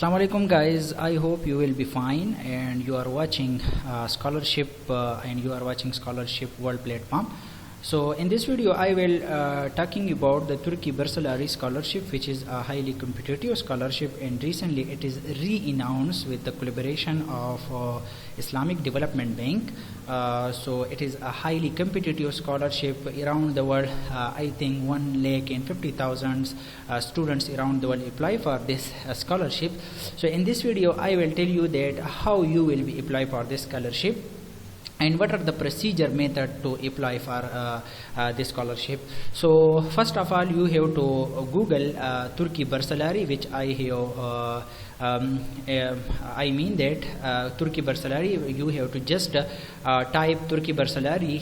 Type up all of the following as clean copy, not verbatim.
Assalamualaikum guys, I hope you will be fine and you are watching scholarship world platform. So in this video I will talking about the Turkey Bursalari scholarship, which is a highly competitive scholarship, and recently it is re-announced with the collaboration of Islamic Development Bank. So it is a highly competitive scholarship around the world. I think 1,50,000 students around the world apply for this scholarship. So in this video I will tell you that how you will be apply for this scholarship and what are the procedure method to apply for this scholarship. So first of all, you have to Google Turkey Bursalari, which I have I mean that Turkey Bursalari, you have to just type Turkey Bursalari.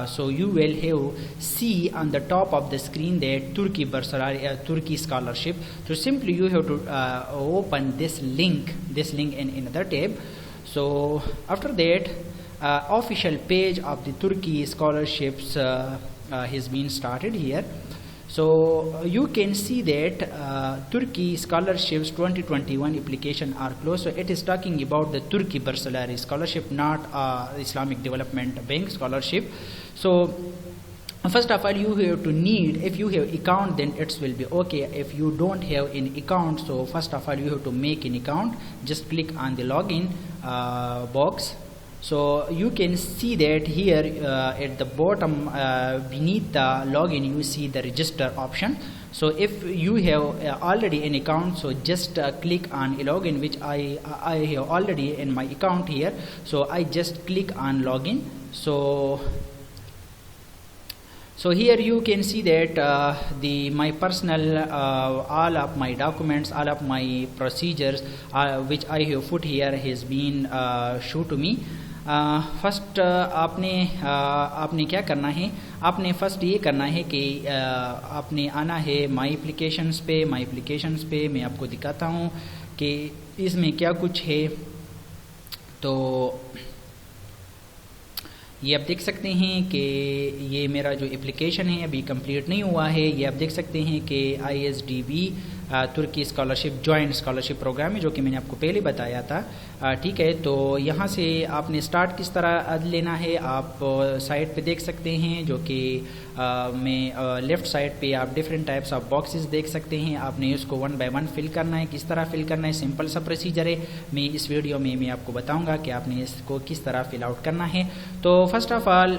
So you will have see on the top of the screen that Turkey Bursalari Turkey scholarship. So simply you have to open this link in another tab. So after that, official page of the Turkey scholarships has been started here. So you can see that Turkey scholarships 2021 application are closed. So it is talking about the Turkey Bursalari scholarship, not Islamic Development Bank scholarship. So first of all, you have to need, if you have account then it will be okay. If you don't have an account, so first of all you have to make an account. Just click on the login box. So you can see that here at the bottom beneath the login you see the register option. So if you have already an account, so just click on login, which I have already in my account here. So I just click on login. So here you can see that my personal all of my documents, all of my procedures which I have put here has been shown to me. First आपने क्या करना है, आपने first ये करना है कि आपने आना है माई एप्लीकेशंस पे मैं आपको दिखाता हूँ कि इसमें क्या कुछ है। तो ये आप देख सकते हैं कि ये मेरा जो एप्लीकेशन है अभी कंप्लीट नहीं हुआ है। ये आप देख सकते हैं कि ISDB तुर्की स्कॉलरशिप जॉइंट स्कॉलरशिप प्रोग्राम है, जो कि मैंने आपको पहले बताया था। ठीक है, तो यहाँ से आपने स्टार्ट किस तरह लेना है आप साइड पे देख सकते हैं, जो कि मैं लेफ़्ट साइड पे आप डिफरेंट टाइप्स ऑफ बॉक्सेस देख सकते हैं। आपने इसको 1 बाय 1 फिल करना है। किस तरह फिल करना है, सिंपल सा प्रोसीजर है। मैं इस वीडियो में मैं आपको बताऊंगा कि आपने इसको किस तरह फिल आउट करना है। तो फर्स्ट ऑफ ऑल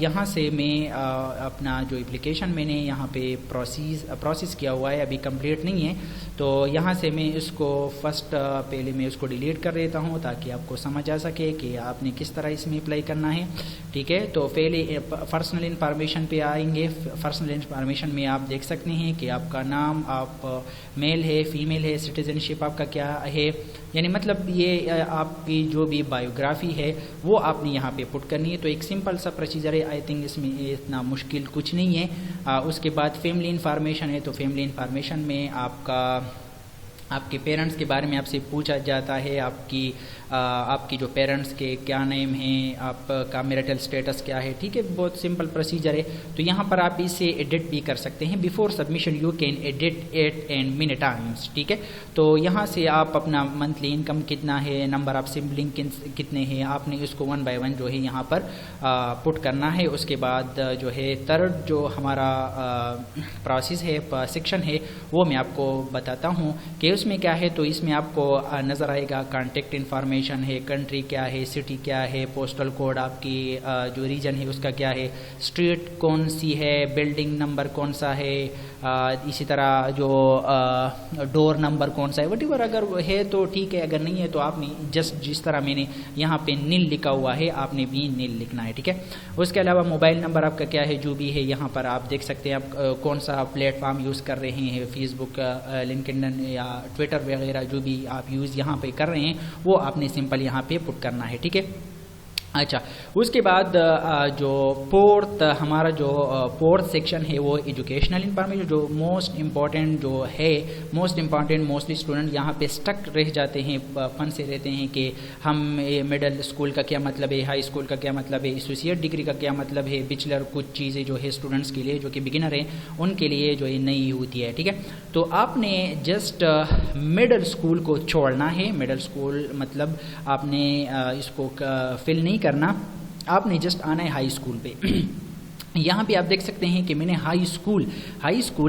यहाँ से मैं अपना जो एप्लीकेशन मैंने यहाँ पे प्रोसेस किया हुआ है, अभी कंप्लीट नहीं है। तो यहाँ से मैं इसको फर्स्ट पहले मैं इसको डिलीट कर देता हूँ ताकि आपको समझ आ सके कि आपने किस तरह इसमें अप्लाई करना है। ठीक है, तो पहले पर्सनल इंफॉर्मेशन पे आएंगे। पर्सनल इंफॉर्मेशन में आप देख सकते हैं कि आपका नाम, आप मेल है फीमेल है, सिटीजनशिप आपका क्या है, यानी मतलब ये आपकी जो भी बायोग्राफी है वो आपने यहाँ पे पुट करनी है। तो एक सिंपल सा प्रोसीजर है, आई थिंक इसमें इतना मुश्किल कुछ नहीं है। उसके बाद फैमिली इंफॉर्मेशन है, तो फैमिली इंफॉर्मेशन में आपके पेरेंट्स के बारे में आपसे पूछा जाता है। आपकी जो पेरेंट्स के क्या नेम है, आपका मैरिटल स्टेटस क्या है। ठीक है, बहुत सिंपल प्रोसीजर है। तो यहाँ पर आप इसे एडिट भी कर सकते हैं। Before submission you can edit it and mini times. ठीक है, तो यहाँ से आप अपना मंथली इनकम कितना है, नंबर ऑफ सिबलिंग कितने हैं, आपने इसको 1 बाय 1 जो है यहाँ पर पुट करना है। उसके बाद जो है थर्ड जो हमारा प्रोसेस है, सेक्शन है, वो मैं आपको बताता हूँ कि उसमें क्या है। तो इसमें आपको नज़र आएगा कॉन्टेक्ट इन्फॉर्मेशन है, कंट्री क्या है, सिटी क्या है, पोस्टल कोड आपकी जो रीजन है उसका क्या है, स्ट्रीट कौन सी है, बिल्डिंग नंबर कौन सा है, इसी तरह जो डोर नंबर कौन सा है, वटीवर अगर है तो ठीक है, अगर नहीं है तो आपने जस्ट जिस तरह मैंने यहाँ पे नील लिखा हुआ है आपने भी नील लिखना है। ठीक है, उसके अलावा मोबाइल नंबर आपका क्या है जो भी है यहाँ पर आप देख सकते हैं। आप कौन सा प्लेटफॉर्म यूज़ कर रहे हैं, फेसबुक, लिंक्डइन या ट्विटर वगैरह जो भी आप यूज़ यहाँ पे कर रहे हैं वो आपने सिंपल यहाँ पे पुट करना है। ठीक है, अच्छा, उसके बाद जो हमारा जो फोर्थ सेक्शन है वो एजुकेशनल इंफॉर्मेशन, जो मोस्ट इम्पॉर्टेंट जो है, मोस्टली स्टूडेंट यहाँ पे स्टक रह जाते हैं, फंसे रहते हैं कि हम मिडिल स्कूल का क्या मतलब है, हाई स्कूल का क्या मतलब है, एसोसिएट डिग्री का क्या मतलब है, बैचलर, कुछ चीज़ें जो है स्टूडेंट्स के लिए जो कि बिगिनर हैं उनके लिए जो ये नई होती है। ठीक है, तो आपने जस्ट मिडिल स्कूल को छोड़ना है। मिडिल स्कूल मतलब आपने इसको फिल नहीं करना, आपने जस्ट आना है हाई स्कूल पे। यहाँ पे आप देख सकते हैं कि मैंने हाई स्कूल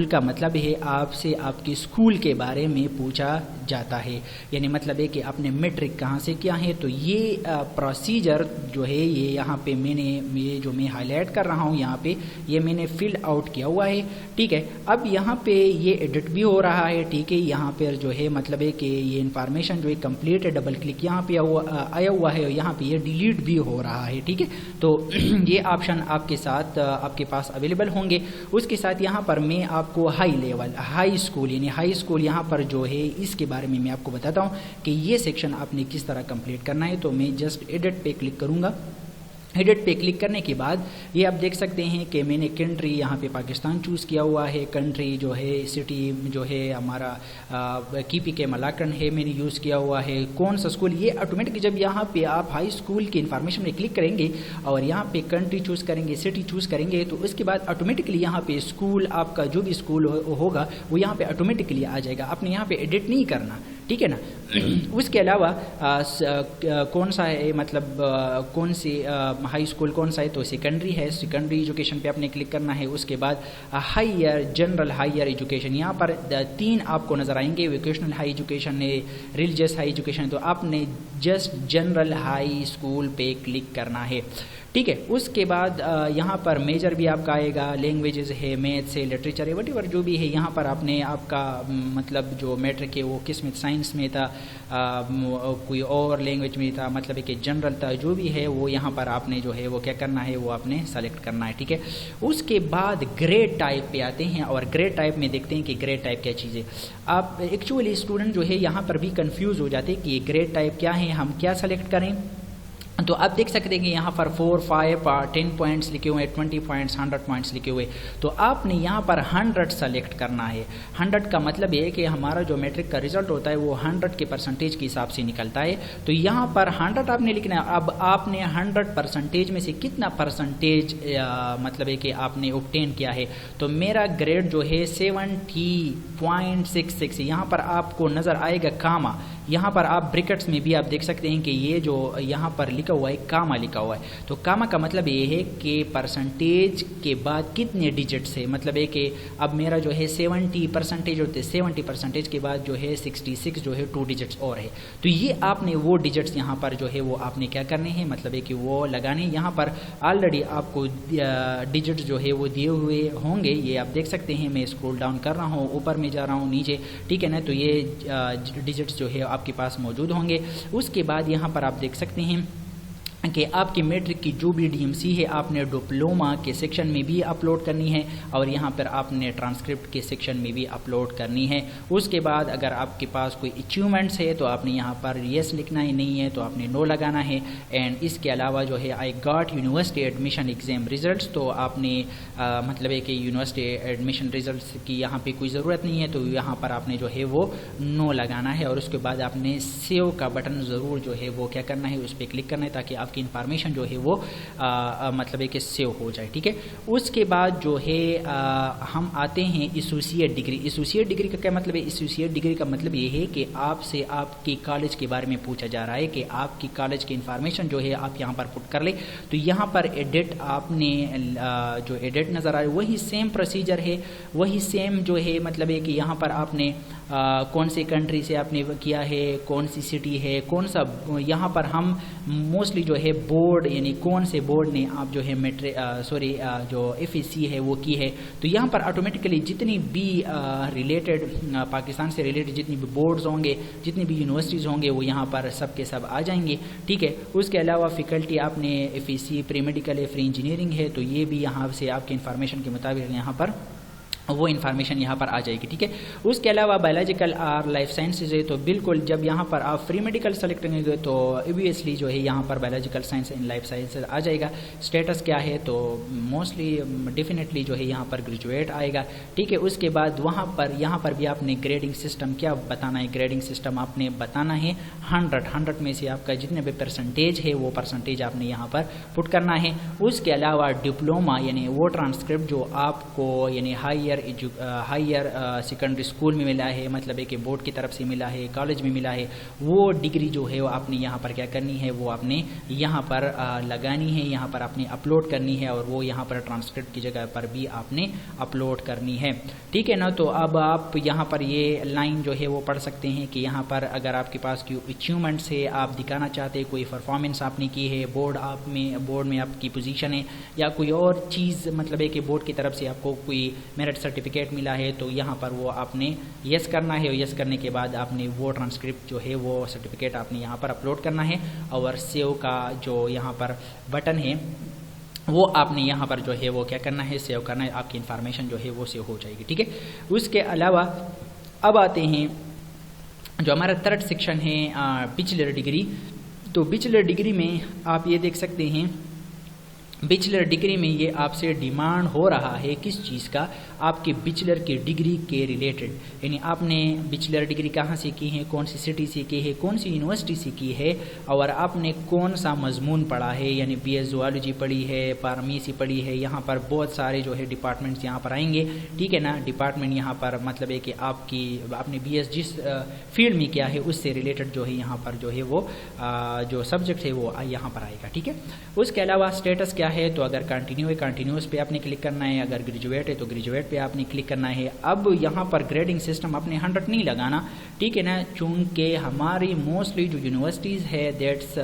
का मतलब है आपसे आपके स्कूल के बारे में पूछा जाता है, यानी मतलब है कि आपने मैट्रिक कहाँ से किया है। तो ये प्रोसीजर जो है ये यहाँ पे ये जो मैं हाईलाइट कर रहा हूँ यहाँ पे ये मैंने फिल आउट किया हुआ है। ठीक है, अब यहाँ पे ये एडिट भी हो रहा है। ठीक है, यहाँ पर जो है मतलब है कि ये इन्फॉर्मेशन जो है कंप्लीट है, डबल क्लिक यहाँ पे आया हुआ है, यहाँ पे ये डिलीट भी हो रहा है। ठीक है, तो ये ऑप्शन आपके साथ आपके पास अवेलेबल होंगे। उसके साथ यहाँ पर मैं आपको हाई स्कूल यानी हाई स्कूल यहाँ पर जो है इसके बारे में मैं आपको बताता हूँ कि ये सेक्शन आपने किस तरह कंप्लीट करना है। तो मैं जस्ट एडिट पे क्लिक करूँगा। एडिट पे क्लिक करने के बाद ये आप देख सकते हैं कि मैंने कंट्री यहाँ पे पाकिस्तान चूज़ किया हुआ है। कंट्री जो है, सिटी जो है हमारा KPK मलाकन है, मैंने यूज़ किया हुआ है। कौन सा स्कूल, ये ऑटोमेटिक जब यहाँ पे आप हाई स्कूल की इन्फॉर्मेशन में क्लिक करेंगे और यहाँ पे कंट्री चूज़ करेंगे, सिटी चूज़ करेंगे, तो उसके बाद ऑटोमेटिकली यहाँ पे स्कूल आपका जो भी स्कूल होगा वो यहाँ पे ऑटोमेटिकली आ जाएगा। आपने यहाँ पे एडिट नहीं करना, ठीक है ना। उसके अलावा कौन सा है, मतलब कौन सी हाई स्कूल कौन सा है, तो सेकेंडरी है। सेकेंडरी एजुकेशन पे आपने क्लिक करना है। उसके बाद जनरल हायर एजुकेशन, यहाँ पर 3 आपको नज़र आएंगे, वोकेशनल हाई एजुकेशन है, रिलीजियस हाई एजुकेशन है। तो आपने जस्ट जनरल हाई स्कूल पे क्लिक करना है। ठीक है, उसके बाद यहाँ पर मेजर भी आपका आएगा, लैंग्वेजेस है, मैथ्स है, लिटरेचर है, वटीवर जो भी है। यहाँ पर आपने आपका मतलब जो मैट्रिक है वो किस में, साइंस में था, कोई और लैंग्वेज में था, मतलब है कि जनरल था, जो भी है वो यहाँ पर आपने जो है वो क्या करना है, वो आपने सेलेक्ट करना है। ठीक है, उसके बाद ग्रेड टाइप पे आते हैं और ग्रेड टाइप में देखते हैं कि ग्रेड टाइप क्या चीज़ है। आप एक्चुअली स्टूडेंट जो है यहाँ पर भी कंफ्यूज हो जाते हैं कि ग्रेड टाइप क्या है, हम क्या सेलेक्ट करें। तो आप देख सकते हैं कि यहाँ पर 4, 5, 10 पॉइंट्स लिखे हुए हैं, 20 पॉइंट्स, 100 पॉइंट्स लिखे हुए। तो आपने यहाँ पर 100 सेलेक्ट करना है। 100 का मतलब ये है कि हमारा जो मैट्रिक का रिजल्ट होता है वो 100 के परसेंटेज के हिसाब से निकलता है। तो यहाँ पर 100 आपने लिखना है। अब आपने 100% में से कितना परसेंटेज मतलब है कि आपने ऑब्टेन किया है। तो मेरा ग्रेड जो है 70.66। यहाँ पर आपको नज़र आएगा कामा, यहाँ पर आप ब्रैकेट्स में भी आप देख सकते हैं कि ये जो यहाँ पर लिखा हुआ है कामा लिखा हुआ है। तो कामा का मतलब ये है कि परसेंटेज के बाद कितने डिजिट्स है, मतलब है कि अब मेरा जो है 70% होते हैं, 70% के बाद जो है 66 जो है 2 डिजिट्स और है। तो ये आपने वो डिजिट्स यहाँ पर जो है वो आपने क्या करने हैं, मतलब है कि वो लगाने। यहाँ पर ऑलरेडी आपको डिजिट्स जो है वो दिए हुए होंगे, ये आप देख सकते हैं। मैं स्क्रॉल डाउन कर रहा हूँ, ऊपर में जा रहा हूँ, नीचे, ठीक है ना। तो ये डिजिट्स जो है आपके पास मौजूद होंगे। उसके बाद यहाँ पर आप देख सकते हैं कि आपकी मैट्रिक की जो भी DMC है आपने डिप्लोमा के सेक्शन में भी अपलोड करनी है और यहाँ पर आपने ट्रांसक्रिप्ट के सेक्शन में भी अपलोड करनी है। उसके बाद अगर आपके पास कोई अचीवमेंट्स है तो आपने यहाँ पर येस लिखना ही नहीं है, तो आपने नो लगाना है। एंड इसके अलावा जो है I got university admission exam results, तो आपने मतलब है कि यूनिवर्सिटी एडमिशन रिजल्ट्स की यहाँ पर कोई ज़रूरत नहीं है, तो यहाँ पर आपने जो है वो नो लगाना है। और उसके बाद आपने सेव का बटन ज़रूर जो है वो क्या करना है, उस पर क्लिक करना है, ताकि आपकी इंफॉर्मेशन जो है वो मतलब है कि सेव हो जाए। ठीक है, उसके बाद जो है हम आते हैं एसोसिएट डिग्री। एसोसिएट डिग्री का क्या मतलब है? एसोसिएट डिग्री का मतलब ये है कि आपसे आपके कॉलेज के बारे में पूछा जा रहा है कि आपकी कॉलेज की इंफॉर्मेशन जो है आप यहाँ पर पुट कर ले। तो यहाँ पर एडिट आपने जो एडिट नज़र आ रहा है वही सेम प्रोसीजर है, वही सेम जो है मतलब है कि यहाँ पर आपने कौन सी कंट्री से आपने किया है, कौन सी सिटी है, कौन सा, यहाँ पर हम मोस्टली जो है बोर्ड यानी कौन से बोर्ड ने आप जो है जो FSC है वो की है। तो यहाँ पर ऑटोमेटिकली जितनी भी रिलेटेड पाकिस्तान से रिलेटेड जितनी भी बोर्ड्स होंगे, जितनी भी यूनिवर्सिटीज़ होंगे वो यहाँ पर सब के सब आ जाएंगे। ठीक है, उसके अलावा फैकल्टी आपने FSC प्री मेडिकल है, फ्री इंजीनियरिंग है, तो ये भी यहाँ से आपके इन्फॉर्मेशन के मुताबिक यहाँ पर वो इन्फॉर्मेशन यहाँ पर आ जाएगी, ठीक है। उसके अलावा बायोलॉजिकल और लाइफ साइंसेज है, तो बिल्कुल जब यहाँ पर आप फ्री मेडिकल सेलेक्ट करेंगे तो ऑब्वियसली जो है यहाँ पर biological science and life sciences आ जाएगा। स्टेटस क्या है, तो मोस्टली डेफिनेटली जो है यहाँ पर ग्रेजुएट आएगा, ठीक है। उसके बाद यहाँ पर भी आपने ग्रेडिंग सिस्टम क्या बताना है, ग्रेडिंग सिस्टम आपने बताना है 100 में से आपका जितने भी परसेंटेज है वो परसेंटेज आपने यहाँ पर पुट करना है। उसके अलावा डिप्लोमा यानी वो ट्रांसक्रिप्ट जो आपको यानी हायर सेकेंडरी स्कूल में मिला है, मतलब है कि बोर्ड की तरफ से मिला है, कॉलेज में मिला है, वो डिग्री जो है वो आपने यहाँ पर क्या करनी है, वो आपने यहाँ पर लगानी है, यहाँ पर आपने अपलोड करनी है, और वो यहाँ पर ट्रांसक्रिप्ट की जगह पर भी आपने अपलोड करनी है, ठीक है ना। तो अब आप यहाँ पर ये लाइन जो है वो पढ़ सकते हैं कि यहाँ पर अगर आपके पास कोई अचीवमेंट्स है, आप दिखाना चाहते हैं, कोई परफॉर्मेंस आपने की है, बोर्ड में आपकी पोजीशन है, या कोई और चीज़ मतलब है कि बोर्ड की तरफ से आपको कोई मेरिट सर्टिफिकेट मिला है, तो यहाँ पर वो आपने यस करना है, और यस करने के बाद आपने वो ट्रांसक्रिप्ट जो है वो सर्टिफिकेट आपने यहाँ पर अपलोड करना है, और सेव का जो यहाँ पर बटन है वो आपने यहाँ पर जो है वो क्या करना है, सेव करना है, आपकी इन्फॉर्मेशन जो है वो सेव हो जाएगी, ठीक है। उसके अलावा अब आते हैं जो हमारा थर्ड सेक्शन है बैचलर डिग्री। तो बैचलर डिग्री में आप ये देख सकते हैं, बैचलर डिग्री में ये आपसे डिमांड हो रहा है किस चीज़ का, आपके बैचलर की डिग्री के रिलेटेड, यानी आपने बैचलर डिग्री कहाँ से की है, कौन सी सिटी से की है, कौन सी यूनिवर्सिटी से की है, और आपने कौन सा मजमून पढ़ा है, यानी BS ज़ूलॉजी पढ़ी है, फार्मेसी पढ़ी है। यहाँ पर बहुत सारे जो है डिपार्टमेंट्स यहाँ पर आएंगे, ठीक है ना। डिपार्टमेंट यहाँ पर मतलब है कि आपने BS जिस फील्ड में किया है उससे रिलेटेड जो है यहाँ पर जो है वो जो सब्जेक्ट है वो यहाँ पर आएगा, ठीक है। उसके अलावा स्टेटस क्या है, तो अगर कंटिन्यू है कंटिन्यूस पे आपने क्लिक करना है, अगर ग्रेजुएट है तो ग्रेजुएट पे आपने क्लिक करना है। अब यहाँ पर ग्रेडिंग सिस्टम आपने 100 नहीं लगाना, ठीक है ना, चूंकि हमारी मोस्टली जो यूनिवर्सिटीज़ है दैट्स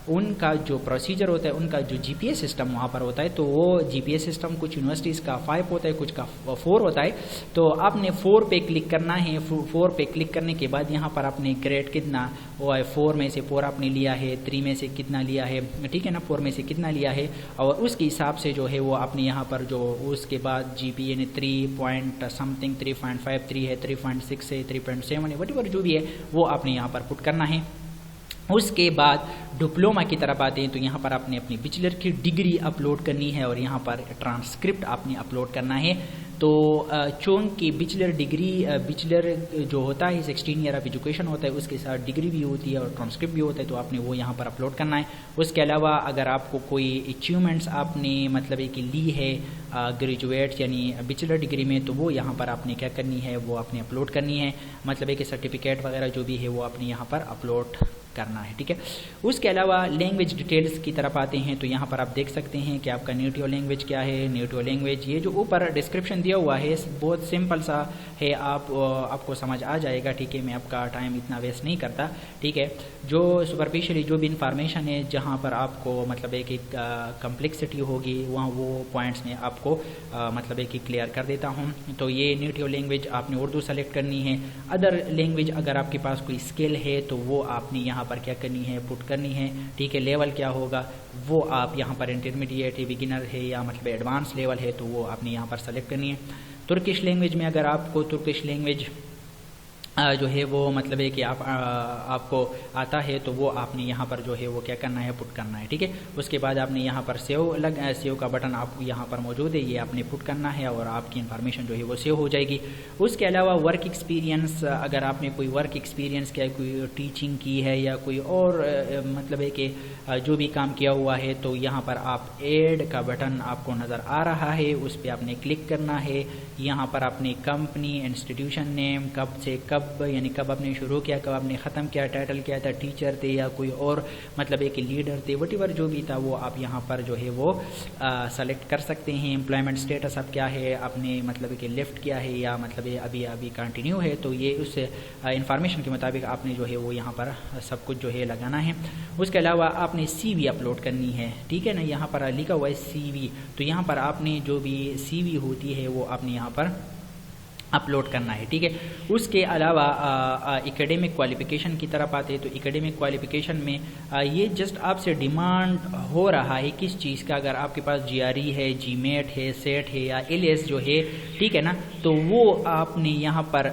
उनका जो प्रोसीजर होता है, उनका जो GPA सिस्टम वहाँ पर होता है, तो वो GPA सिस्टम कुछ यूनिवर्सिटीज़ का 5 होता है, कुछ का 4 होता है। तो आपने 4 पे क्लिक करना है। 4 पे क्लिक करने के बाद यहाँ पर आपने ग्रेड कितना वो है, 4 में से 4 आपने लिया है, 3 में से कितना लिया है, ठीक है ना, 4 में से कितना लिया है, और उसके हिसाब से जो है वो आपने यहाँ पर जो उसके बाद GPA ने 3.53 है, 3.6 है, 3.7 है, वट जो भी है वो आपने यहाँ पर पुट करना है। उसके बाद डिप्लोमा की तरफ आते हैं, तो यहाँ पर आपने अपनी बैचलर की डिग्री अपलोड करनी है, और यहाँ पर ट्रांसक्रिप्ट आपने अपलोड करना है। तो चूँकि बैचलर डिग्री बैचलर जो होता है 16 ईयर ऑफ एजुकेशन होता है, उसके साथ डिग्री भी होती है और ट्रांसक्रिप्ट भी होता है, तो आपने वो यहाँ पर अपलोड करना है। उसके अलावा अगर आपको कोई अचीवमेंट्स आपने मतलब कि ली है ग्रेजुएट यानी बैचलर डिग्री में, तो वो यहाँ पर आपने क्या करनी है, वो आपने अपलोड करनी है, मतलब कि सर्टिफिकेट वगैरह जो भी है वो आपने यहाँ पर अपलोड करना है, ठीक है। उसके अलावा लैंग्वेज डिटेल्स की तरफ आते हैं, तो यहाँ पर आप देख सकते हैं कि आपका नेटिव लैंग्वेज क्या है। नेटिव लैंग्वेज ये जो ऊपर डिस्क्रिप्शन दिया हुआ है बहुत सिंपल सा है, आपको समझ आ जाएगा, ठीक है। मैं आपका टाइम इतना वेस्ट नहीं करता, ठीक है। जो सुपरफिशियली जो भी इंफॉर्मेशन है, जहाँ पर आपको मतलब है कि कम्प्लेक्सिटी होगी, वहाँ वो पॉइंट्स में आपको मतलब है कि क्लियर कर देता हूँ। तो ये नेटिव लैंग्वेज आपने उर्दू सेलेक्ट करनी है। अदर लैंग्वेज अगर आपके पास कोई स्किल है तो वो आपने यहाँ पर क्या करनी है, पुट करनी है, ठीक है। लेवल क्या होगा वो आप यहाँ पर इंटरमीडिएट है, बिगिनर है, या मतलब एडवांस लेवल है, तो वो आपने यहाँ पर सेलेक्ट करनी है। तुर्किश लैंग्वेज में अगर आपको तुर्किश लैंग्वेज जो है वो मतलब है कि आपको आता है, तो वो आपने यहाँ पर जो है वो क्या करना है, पुट करना है, ठीक है। उसके बाद आपने यहाँ पर सेव का बटन आपको यहाँ पर मौजूद है, ये आपने पुट करना है और आपकी इन्फॉर्मेशन जो है वो सेव हो जाएगी। उसके अलावा वर्क एक्सपीरियंस, अगर आपने कोई वर्क एक्सपीरियंस किया, कोई टीचिंग की है या कोई और मतलब है कि जो भी काम किया हुआ है, तो यहाँ पर आप ऐड का बटन आपको नज़र आ रहा है, उस पर आपने क्लिक करना है। यहाँ पर अपनी कंपनी, इंस्टीट्यूशन नेम, कब से कब यानी कब आपने शुरू किया, कब आपने ख़त्म किया, टाइटल क्या था, टीचर थे या कोई और मतलब एक लीडर थे, वटीवर जो भी था वो आप यहाँ पर जो है वो सेलेक्ट कर सकते हैं। एम्प्लॉयमेंट स्टेटस अब क्या है, आपने मतलब कि लेफ्ट किया है या मतलब अभी कंटिन्यू है, तो ये उस इंफॉर्मेशन के मुताबिक आपने जो है वो यहाँ पर सब कुछ जो है लगाना है। उसके अलावा आपने CV अपलोड करनी है, ठीक है ना। यहाँ पर लिखा हुआ है CV, तो यहाँ पर आपने जो भी CV होती है वो आपने यहाँ पर अपलोड करना है, ठीक है। उसके अलावा एकेडमिक क्वालिफ़िकेशन की तरफ आते हैं तो एकेडमिक क्वालिफ़िकेशन में ये जस्ट आपसे डिमांड हो रहा है किस चीज़ का, अगर आपके पास GRE है, GMAT है, सेट है या LS जो है, ठीक है ना, तो वो आपने यहाँ पर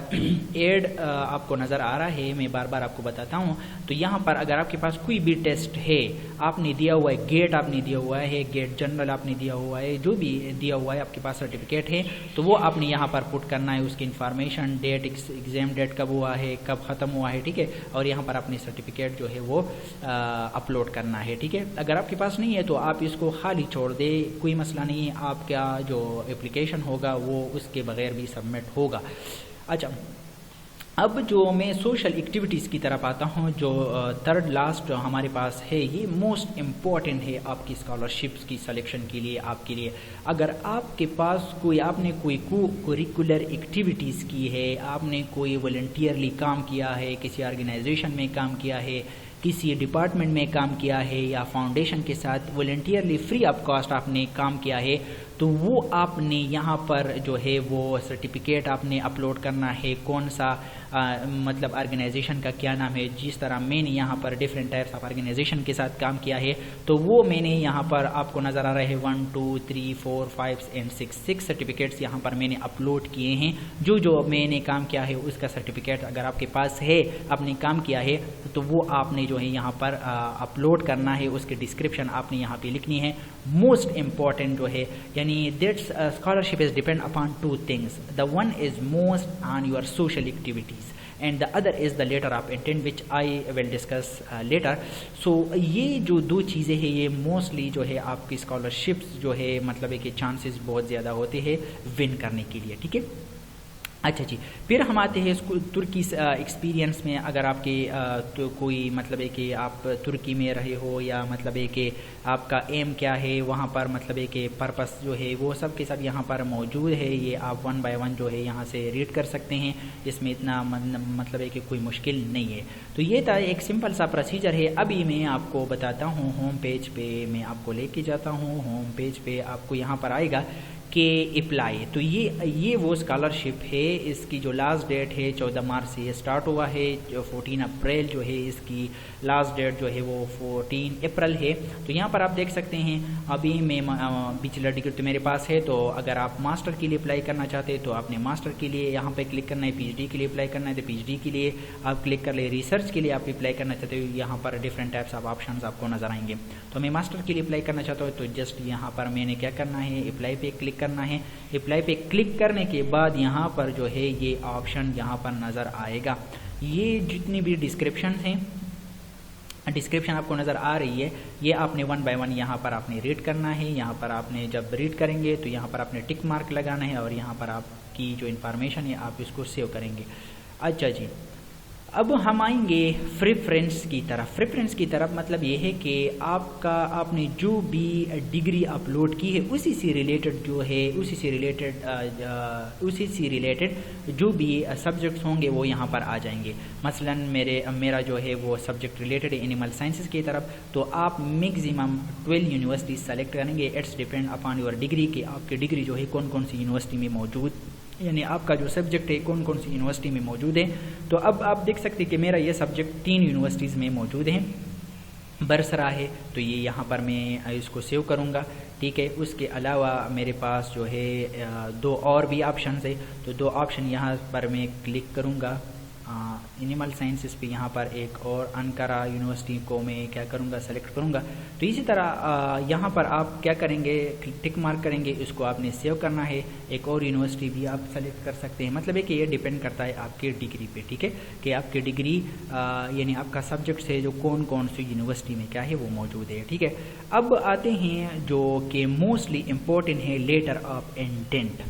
एड आपको नज़र आ रहा है, मैं बार बार आपको बताता हूँ। तो यहाँ पर अगर आपके पास कोई भी टेस्ट है, आपने दिया हुआ है, गेट आपने दिया हुआ है, गेट जनरल आपने दिया हुआ है, जो भी दिया हुआ है आपके पास सर्टिफिकेट है, तो वो आपने यहाँ पर पुट करना है, उसकी इन्फॉर्मेशन, डेट, एग्जाम डेट कब हुआ है, कब ख़त्म हुआ है, ठीक है, और यहाँ पर अपनी सर्टिफिकेट जो है वो अपलोड करना है, ठीक है। अगर आपके पास नहीं है तो आप इसको खाली छोड़ दे, कोई मसला नहीं है, आपका जो एप्लीकेशन होगा वो उसके बगैर भी सबमिट होगा। अच्छा, अब जो मैं सोशल एक्टिविटीज़ की तरफ आता हूँ, जो थर्ड लास्ट हमारे पास है, ये मोस्ट इम्पॉर्टेंट है आपकी स्कॉलरशिप्स की सिलेक्शन के लिए, आपके लिए। अगर आपके पास आपने कोई करिकुलर एक्टिविटीज़ की है, आपने कोई वॉलंटियरली काम किया है, किसी ऑर्गेनाइजेशन में काम किया है, किसी डिपार्टमेंट में काम किया है, या फाउंडेशन के साथ वॉलंटियरली फ्री ऑफ कॉस्ट आपने काम किया है, तो वो आपने यहाँ पर जो है वो सर्टिफिकेट आपने अपलोड करना है। कौन सा मतलब ऑर्गेनाइजेशन का क्या नाम है, जिस तरह मैंने यहाँ पर डिफरेंट टाइप्स ऑफ ऑर्गेनाइजेशन के साथ काम किया है, तो वो मैंने यहाँ पर आपको नज़र आ रहा है 1 2 3 4 5 एंड 6 सर्टिफिकेट्स यहाँ पर मैंने अपलोड किए हैं। जो मैंने काम किया है उसका सर्टिफिकेट अगर आपके पास है, आपने काम किया है, तो वो आपने जो है यहाँ पर अपलोड करना है, उसकी डिस्क्रिप्शन आपने यहाँ पे लिखनी है। मोस्ट इम्पॉर्टेंट जो है, यानी that's scholarship is depend upon 2 things. The one is most on your social activities and the other is the letter of intent which I will discuss later. So ये जो 2 चीज़ें हैं, ये मोस्टली जो है आपकी स्कॉलरशिप्स जो है, मतलब है कि चांसेस बहुत ज़्यादा होते हैं विन करने के लिए, ठीक है। अच्छा जी, फिर हम आते हैं तुर्की एक्सपीरियंस में। अगर आपके तो कोई मतलब है कि आप तुर्की में रहे हो, या मतलब है कि आपका एम क्या है वहाँ पर, मतलब है कि पर्पस जो है वो सब के सब यहाँ पर मौजूद है। ये आप 1 by 1 जो है यहाँ से रीड कर सकते हैं, इसमें इतना मतलब है कि कोई मुश्किल नहीं है। तो ये था एक सिंपल सा प्रोसीजर है। अभी मैं आपको बताता हूँ, होम पेज पे मैं आपको लेके जाता हूँ। होम पेज पे आपको यहाँ पर आएगा कि अप्लाई, तो ये वो स्कॉलरशिप है। इसकी जो लास्ट डेट है 14 मार्च से ये स्टार्ट हुआ है, जो 14 अप्रैल जो है इसकी लास्ट डेट जो है वो 14 अप्रैल है। तो यहाँ पर आप देख सकते हैं, अभी मैं बैचलर डिग्री तो मेरे पास है, तो अगर आप मास्टर के लिए अप्लाई करना चाहते हैं तो आपने मास्टर के लिए यहाँ पे क्लिक करना है, PhD के लिए अप्लाई करना है तो PhD के लिए आप क्लिक कर ले, रिसर्च के लिए आप अप्लाई करना चाहते हो, यहाँ पर डिफरेंट टाइप्स ऑफ ऑप्शन आपको नजर आएंगे। तो मैं मास्टर के लिए अप्लाई करना चाहता हूँ, तो जस्ट यहाँ पर मैंने क्या करना है, अप्लाई पे क्लिक करना है। अप्लाई पे क्लिक करने के बाद यहाँ पर जो है ये ऑप्शन यहाँ पर नज़र आएगा। ये जितनी भी डिस्क्रिप्शन हैं, डिस्क्रिप्शन आपको नज़र आ रही है, ये आपने 1 by 1 यहाँ पर आपने रीड करना है। यहाँ पर आपने जब रीड करेंगे तो यहाँ पर आपने टिक मार्क लगाना है, और यहाँ पर आपकी जो इन्फॉर्मेशन है आप इसको सेव करेंगे। अच्छा जी, अब हम आएंगे प्रेफरेंस की तरफ। प्रेफरेंस की तरफ मतलब ये है कि आपने जो भी डिग्री अपलोड की है उसी से रिलेटेड जो है, उसी से रिलेटेड जो भी सब्जेक्ट्स होंगे वो यहाँ पर आ जाएंगे। मसलन मेरा जो है वो सब्जेक्ट रिलेटेड है एनिमल साइंसेस की तरफ, तो आप मैक्सिमम 12 यूनिवर्सिटी सेलेक्ट करेंगे। It's depend upon your degree कि आपकी डिग्री जो है कौन कौन सी यूनिवर्सिटी में मौजूद, यानी आपका जो सब्जेक्ट है कौन कौन सी यूनिवर्सिटी में मौजूद है। तो अब आप देख सकते हैं कि मेरा ये सब्जेक्ट 3 यूनिवर्सिटीज़ में मौजूद है, बरसरा है, तो ये यहाँ पर मैं इसको सेव करूँगा, ठीक है। उसके अलावा मेरे पास जो है 2 और भी ऑप्शन है, तो 2 ऑप्शन यहाँ पर मैं क्लिक करूँगा। एनिमल साइंसेस पे यहाँ पर एक और अनकारा यूनिवर्सिटी को मैं क्या करूँगा, सेलेक्ट करूँगा। तो इसी तरह यहाँ पर आप क्या करेंगे, टिक मार्क करेंगे, इसको आपने सेव करना है। एक और यूनिवर्सिटी भी आप सेलेक्ट कर सकते हैं। मतलब है कि ये डिपेंड करता है आपके डिग्री पे, ठीक है, कि आपकी डिग्री यानी आपका सब्जेक्ट से जो कौन कौन सी यूनिवर्सिटी में क्या है वो मौजूद है, ठीक है। अब आते हैं जो कि मोस्टली इम्पोर्टेंट है, letter of intent.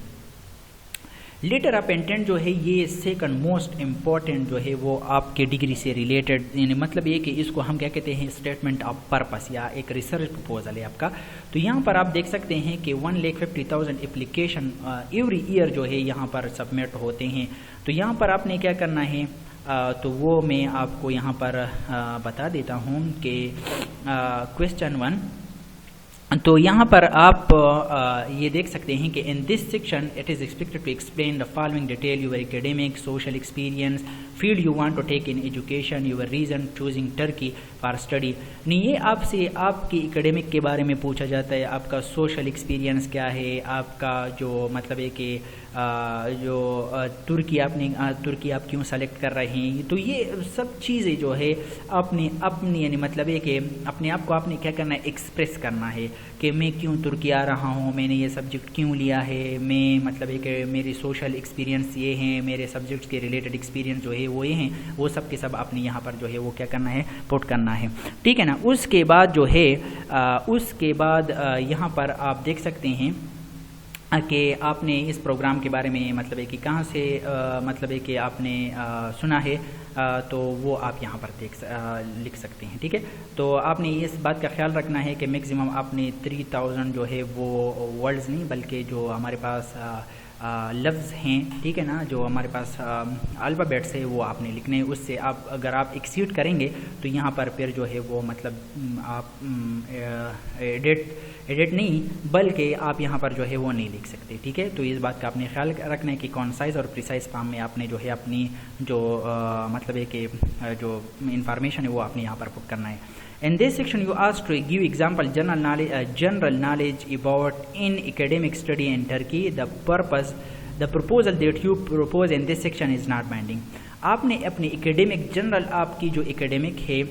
Letter of intent जो है ये सेकंड मोस्ट इम्पॉर्टेंट जो है वो आपके डिग्री से रिलेटेड, यानी मतलब ये कि इसको हम क्या कहते हैं, स्टेटमेंट ऑफ पर्पस या एक रिसर्च प्रपोजल है आपका। तो यहाँ पर आप देख सकते हैं कि 1,50,000 एप्लीकेशन एवरी ईयर जो है यहाँ पर सबमिट होते हैं। तो यहाँ पर आपने क्या करना है, तो वो मैं आपको यहाँ पर बता देता हूँ कि क्वेश्चन 1 तो यहाँ पर आप ये देख सकते हैं कि in this section it is expected to explain the following detail your academic social experience field you want to take in education your reason choosing Turkey for study. नहीं, ये आपसे आपकी एकेडमिक के बारे में पूछा जाता है, आपका सोशल एक्सपीरियंस क्या है, आपका जो मतलब है कि जो तुर्की आप क्यों सेलेक्ट कर रहे हैं। तो ये सब चीज़ें जो है अपनी यानी मतलब है कि अपने आप को आपने क्या करना है, एक्सप्रेस करना है कि मैं क्यों तुर्की आ रहा हूँ, मैंने ये सब्जेक्ट क्यों लिया है, मैं मतलब है कि मेरी सोशल एक्सपीरियंस ये हैं, मेरे सब्जेक्ट्स के रिलेटेड एक्सपीरियंस जो है वो ये हैं, वो सब के सब आपने यहाँ पर जो है वो क्या करना है, पुट करना है, ठीक है ना। उसके बाद जो है यहाँ पर आप देख सकते हैं कि आपने इस प्रोग्राम के बारे में मतलब है कि कहाँ से मतलब है कि आपने सुना है, तो वो आप यहाँ पर लिख सकते हैं, ठीक है। तो आपने इस बात का ख्याल रखना है कि मैक्सिमम आपने 3000 जो है वो वर्ड्स नहीं बल्कि जो हमारे पास लफ्ज़ हैं, ठीक है ना, जो हमारे पास अल्फ़ाबेट्स है वो आपने लिखने हैं। उससे आप अगर आप एक्सीड करेंगे तो यहाँ पर फिर जो है वो मतलब आप एडिट नहीं बल्कि आप यहाँ पर जो है वो नहीं लिख सकते, ठीक है। तो इस बात का आपने ख्याल रखना है कि कॉन्साइज और प्रिसाइज फॉर्म में आपने जो है अपनी जो मतलब है कि जो इंफॉर्मेशन है वो आपने यहाँ पर पुट करना है। In this section, you asked to give example general knowledge about in academic study in Turkey. The proposal that you propose in this section is not binding. आपने अपनी एकेडमिक जनरल आपकी जो एकेडमिक है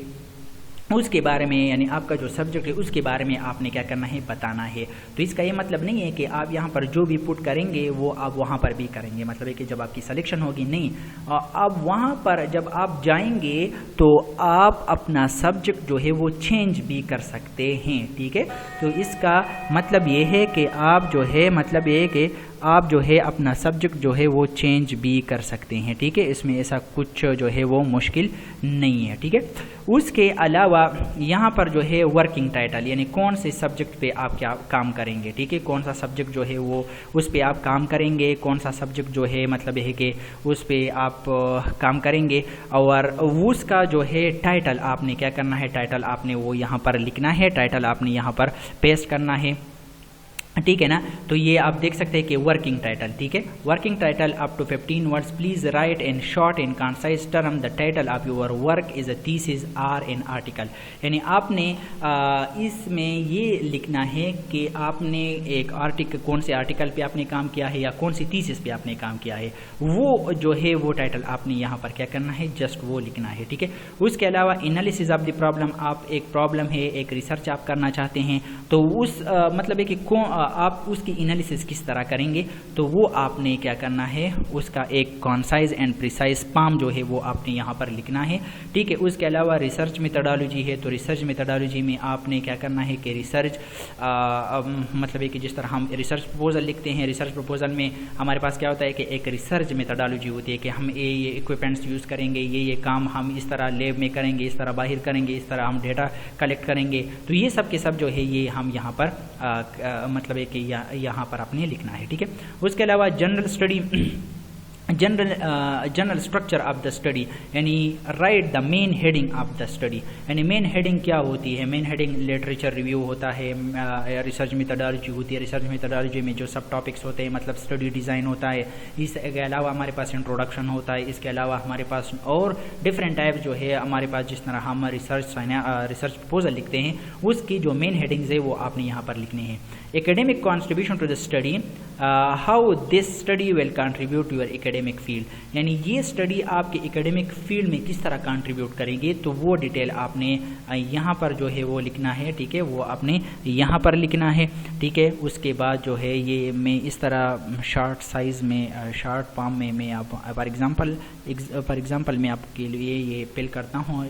उसके बारे में यानी आपका जो सब्जेक्ट है उसके बारे में आपने क्या करना है, बताना है। तो इसका ये मतलब नहीं है कि आप यहाँ पर जो भी पुट करेंगे वो आप वहाँ पर भी करेंगे, मतलब है कि जब आपकी सिलेक्शन होगी नहीं, आप वहाँ पर जब आप जाएंगे तो आप अपना सब्जेक्ट जो है वो चेंज भी कर सकते हैं, ठीक है। तो इसका मतलब ये है कि आप जो है मतलब ये कि आप जो है अपना सब्जेक्ट जो है वो चेंज भी कर सकते हैं, ठीक है। इसमें ऐसा कुछ जो है वो मुश्किल नहीं है, ठीक है। उसके अलावा यहाँ पर जो है वर्किंग टाइटल यानी कौन से सब्जेक्ट पे आप क्या काम करेंगे, ठीक है, कौन सा सब्जेक्ट जो है वो उस पे आप काम करेंगे, कौन सा सब्जेक्ट जो है मतलब है कि उस पे आप काम करेंगे, और उसका जो है टाइटल आपने क्या करना है, टाइटल आपने वो यहाँ पर लिखना है, टाइटल आपने यहाँ पर पेस्ट करना है, ठीक है ना। तो ये आप देख सकते हैं कि वर्किंग टाइटल, ठीक है, working title up to 15 words, please write in short in concise term the title of your work is a thesis or an article. यानी आपने इसमें ये लिखना है कि आपने एक आर्टिकल, कौन से आर्टिकल पे आपने काम किया है या कौन सी थीसिस पे आपने काम किया है, वो जो है वो टाइटल आपने यहाँ पर क्या करना है, जस्ट वो लिखना है, ठीक है। उसके अलावा एनालिसिस ऑफ द प्रॉब्लम, आप एक प्रॉब्लम है, एक रिसर्च आप करना चाहते हैं, तो उस मतलब है कि आप उसकी एनालिसिस किस तरह करेंगे, तो वो आपने क्या करना है, उसका एक कॉन्साइज एंड प्रिसाइज फॉर्म जो है वो आपने यहाँ पर लिखना है, ठीक है। उसके अलावा रिसर्च मेथोडोलॉजी है, तो रिसर्च मेथोडोलॉजी में आपने क्या करना है कि रिसर्च मतलब है कि जिस तरह हम रिसर्च प्रपोजल लिखते हैं, रिसर्च प्रपोजल में हमारे पास क्या होता है कि एक रिसर्च मेथोडोलॉजी होती है कि हम ये इक्विपमेंट्स यूज़ करेंगे, ये काम हम इस तरह लैब में करेंगे, इस तरह बाहर करेंगे, इस तरह हम डेटा कलेक्ट करेंगे। तो ये सब के सब जो है ये हम यहाँ पर मतलब है कि यहाँ पर आपने लिखना है, ठीक है। उसके अलावा general study general structure of the study यानी right the main heading of the study, यानी मेन हेडिंग क्या होती है, मेन हेडिंग लिटरेचर रिव्यू होता है, रिसर्च मेथोडोलॉजी होती है, रिसर्च मेथोडोलॉजी में जो सब टॉपिक्स होते हैं मतलब स्टडी डिज़ाइन होता है, इसके अलावा हमारे पास इंट्रोडक्शन होता है, इसके अलावा हमारे पास और डिफरेंट टाइप जो है हमारे पास जिस तरह हम रिसर्च प्रपोजल लिखते हैं उसकी जो मेन हेडिंग्स है वो आपने यहाँ पर लिखने हैं। Academic contribution to the study, how this study will contribute to your academic field, यानी ये स्टडी आपके एकेडमिक फील्ड में किस तरह कंट्रीब्यूट करेंगे, तो वो डिटेल आपने यहाँ पर जो है वो लिखना है, ठीक है, वो आपने यहाँ पर लिखना है, ठीक है। उसके बाद जो है ये मैं इस तरह शॉर्ट साइज में शॉर्ट फॉर्म में मैं आप फॉर एग्जांपल मैं आपके लिए ये फिल करता हूँ,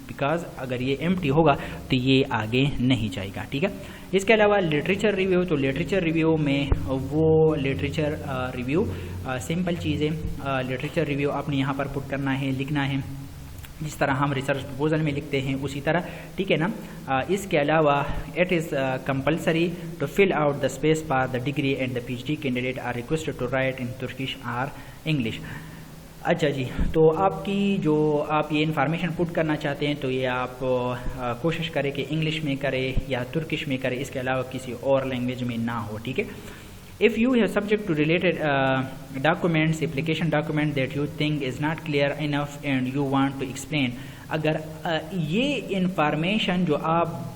बिकॉज अगर ये एम्प्टी होगा तो ये आगे नहीं जाएगा, ठीक है। इसके अलावा लिटरेचर रिव्यू, तो लिटरेचर रिव्यू में वो लिटरेचर रिव्यू सिंपल चीज़ें, लिटरेचर रिव्यू आपने यहाँ पर पुट करना है, लिखना है जिस तरह हम रिसर्च प्रपोजल में लिखते हैं उसी तरह, ठीक है ना। इसके अलावा it is compulsory to fill out the space for the degree and the PhD candidate are requested to write in Turkish or English. अच्छा जी, तो आपकी जो आप ये इन्फॉर्मेशन पुट करना चाहते हैं तो ये आप कोशिश करें कि इंग्लिश में करें या तुर्किश में करें, इसके अलावा किसी और लैंग्वेज में ना हो, ठीक है। If you have subject to related documents, application document that you think is not clear enough and you want to explain, अगर ये इंफॉर्मेशन जो आप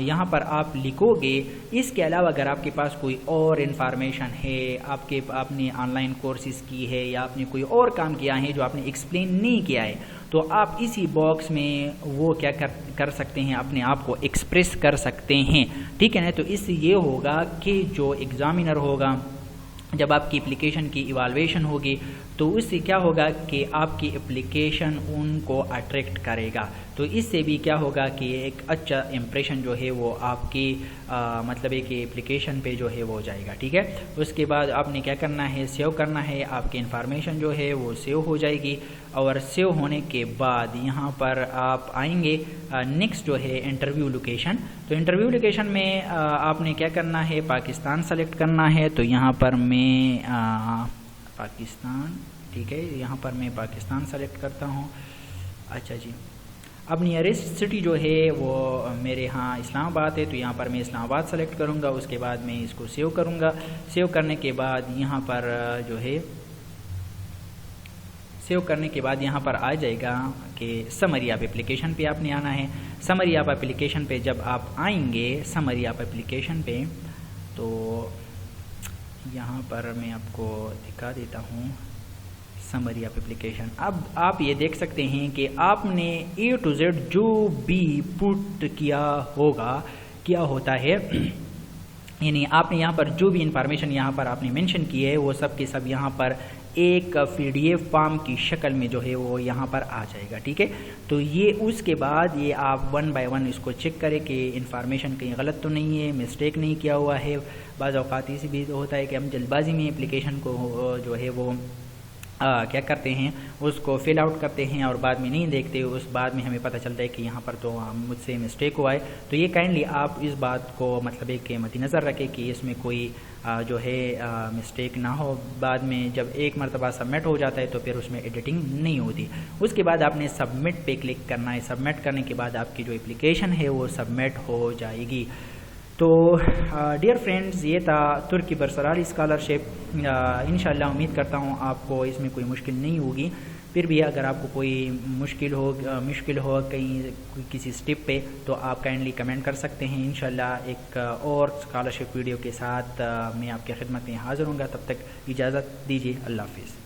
यहाँ पर आप लिखोगे, इसके अलावा अगर आपके पास कोई और इंफॉर्मेशन है, आपने ऑनलाइन कोर्सेज की है या आपने कोई और काम किया है जो आपने एक्सप्लेन नहीं किया है, तो आप इसी बॉक्स में वो क्या कर सकते हैं, अपने आप को एक्सप्रेस कर सकते हैं, ठीक है ना। तो इससे ये होगा कि जो एग्जामिनर होगा, जब आपकी एप्लीकेशन की इवाल्वेशन होगी तो उससे क्या होगा कि आपकी एप्लीकेशन उनको अट्रैक्ट करेगा, तो इससे भी क्या होगा कि एक अच्छा इम्प्रेशन जो है वो आपकी मतलब है कि एप्लीकेशन पे जो है वो हो जाएगा, ठीक है। उसके बाद आपने क्या करना है, सेव करना है, आपकी इन्फॉर्मेशन जो है वो सेव हो जाएगी, और सेव होने के बाद यहाँ पर आप आएंगे नेक्स्ट जो है इंटरव्यू लोकेशन। तो इंटरव्यू लोकेशन में आपने क्या करना है, पाकिस्तान सेलेक्ट करना है। तो यहाँ पर मैं पाकिस्तान, ठीक है, यहाँ पर मैं पाकिस्तान सेलेक्ट करता हूँ। अच्छा जी, अब नियरेस्ट सिटी जो है वो मेरे यहाँ इस्लामाबाद है, तो यहाँ पर मैं इस्लामाबाद सेलेक्ट करूँगा। उसके बाद मैं इसको सेव करूँगा। सेव करने के बाद यहाँ पर जो है सेव करने के बाद यहाँ पर आ जाएगा कि समरी ऑफ एप्लीकेशन पे आपने आना है। समरी ऑफ एप्लीकेशन पे जब आप आएंगे, समरी ऑफ एप्लीकेशन पे, तो यहाँ पर मैं आपको दिखा देता हूँ समरी ऑफ एप्लीकेशन। अब आप ये देख सकते हैं कि आपने A to Z जो भी पुट किया होगा, क्या होता है, यानी आपने यहाँ पर जो भी इंफॉर्मेशन यहाँ पर आपने मेंशन की है वो सब के सब यहाँ पर एक PDF फॉर्म की शक्ल में जो है वो यहाँ पर आ जाएगा, ठीक है। तो ये उसके बाद ये आप 1 बाय 1 इसको चेक करें कि इंफॉर्मेशन कहीं गलत तो नहीं है, मिस्टेक नहीं किया हुआ है। बाज़ औक़ात ऐसे भी होता है कि हम जल्दबाजी में एप्लीकेशन को जो है वो क्या करते हैं, उसको फिल आउट करते हैं और बाद में नहीं देखते, उस बाद में हमें पता चलता है कि यहाँ पर तो मुझसे मिस्टेक हुआ है। तो ये काइंडली आप इस बात को मतलब है कि मद्देनज़र रखें कि इसमें कोई जो है मिस्टेक ना हो। बाद में जब एक मरतबा सबमिट हो जाता है तो फिर उसमें एडिटिंग नहीं होती। उसके बाद आपने सबमिट पे क्लिक करना है। सबमिट करने के बाद आपकी जो एप्लीकेशन है वो सबमिट हो जाएगी। तो डियर फ्रेंड्स, ये था तुर्की बरसरारी स्कॉलरशिप। इंशाल्लाह उम्मीद करता हूँ आपको इसमें कोई मुश्किल नहीं होगी। फिर भी अगर आपको कोई मुश्किल हो कहीं किसी स्टेप पे, तो आप काइंडली कमेंट कर सकते हैं। इंशाल्लाह एक और स्कॉलरशिप वीडियो के साथ मैं आपकी खिदमत में हाज़िर हूँगा। तब तक इजाज़त दीजिए। अल्लाह हाफ़िज़।